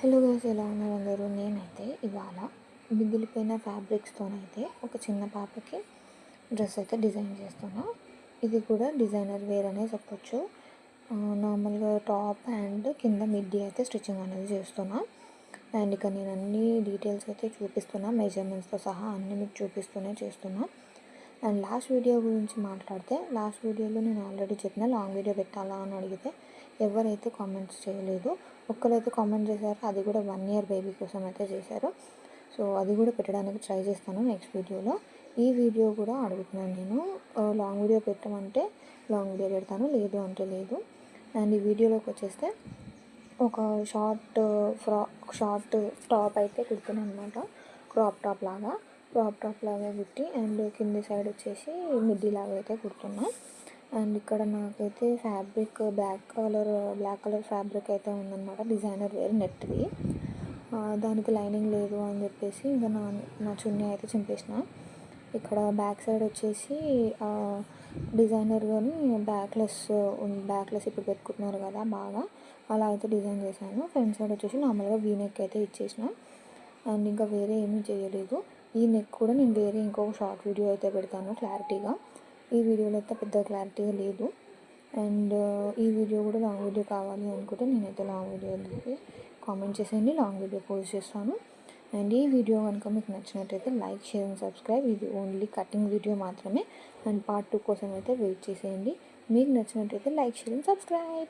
Hello guys, ఎలా ఉన్నారు అందరూ? నేనైతే ఇవాళ మిగిలిపోయిన ఫ్యాబ్రిక్స్తోనైతే ఒక చిన్న పాపకి డ్రెస్ అయితే డిజైన్ చేస్తున్నా. ఇది కూడా డిజైనర్ వేర్ అనే చెప్పొచ్చు. నార్మల్గా టాప్ అండ్ కింద మిడ్డీ అయితే స్టిచ్చింగ్ అనేది చేస్తున్నా. అండ్ ఇక నేను అన్ని డీటెయిల్స్ అయితే చూపిస్తున్నా, మెజర్మెంట్స్తో సహా అన్నీ మీకు చూపిస్తూనే చేస్తున్నా. అండ్ లాస్ట్ వీడియో గురించి మాట్లాడితే, లాస్ట్ వీడియోలో నేను ఆల్రెడీ చెప్పిన లాంగ్ వీడియో పెట్టాలా అని అడిగితే ఎవరైతే కామెంట్స్ చేయలేదు. ఒక్కరైతే కామెంట్ చేశారు, అది కూడా 1 ఇయర్ బేబీ కోసం అయితే చేశారు. సో అది కూడా పెట్టడానికి ట్రై చేస్తాను నెక్స్ట్ వీడియోలో. ఈ వీడియో కూడా అడుగుతున్నాను నేను, లాంగ్ వీడియో పెట్టమంటే లాంగ్ వీడియో పెడతాను, లేదు అంటే లేదు. అండ్ ఈ వీడియోలోకి వచ్చేస్తే ఒక షార్ట్ టాప్ అయితే కుడుతున్నాను అనమాట. క్రాప్ టాప్ లాగా కుట్టి అండ్ కింది సైడ్ వచ్చేసి మిడ్డీ లాగా అయితే కుడుతున్నా. అండ్ ఇక్కడ నాకైతే ఫ్యాబ్రిక్ బ్లాక్ కలర్ ఫ్యాబ్రిక్ అయితే ఉందన్నమాట, డిజైనర్ వేర్ నెట్ది. దానికి లైనింగ్ లేదు అని చెప్పేసి ఇంకా నా చున్నీ అయితే చింపేసిన. ఇక్కడ బ్యాక్ సైడ్ వచ్చేసి డిజైనర్ కానీ బ్యాక్లెస్ ఇప్పుడు పెట్టుకుంటున్నారు కదా బాగా, అలా అయితే డిజైన్ చేశాను. ఫ్రంట్ సైడ్ వచ్చేసి నార్మల్గా వీ నెక్ అయితే ఇచ్చేసిన. అండ్ ఇంకా వేరే ఏమీ చేయలేదు. ఈ నెక్ కూడా నేను వేరే ఇంకొక షార్ట్ వీడియో అయితే పెడతాను క్లారిటీగా. ఈ వీడియోలో అయితే పెద్ద క్లారిటీగా లేదు. అండ్ ఈ వీడియో కూడా లాంగ్ వీడియో కావాలి అనుకుంటే నేనైతే లాంగ్ వీడియో కామెంట్ చేసేయండి, లాంగ్ వీడియో పోస్ట్ చేస్తాను. అండ్ ఈ వీడియో కనుక మీకు నచ్చినట్టయితే లైక్, షేర్ అండ్ సబ్స్క్రైబ్. ఇది ఓన్లీ కటింగ్ వీడియో మాత్రమే. అండ్ పార్ట్ 2 కోసం అయితే వెయిట్ చేసేయండి. మీకు నచ్చినట్టయితే లైక్, షేర్ అండ్ సబ్స్క్రైబ్.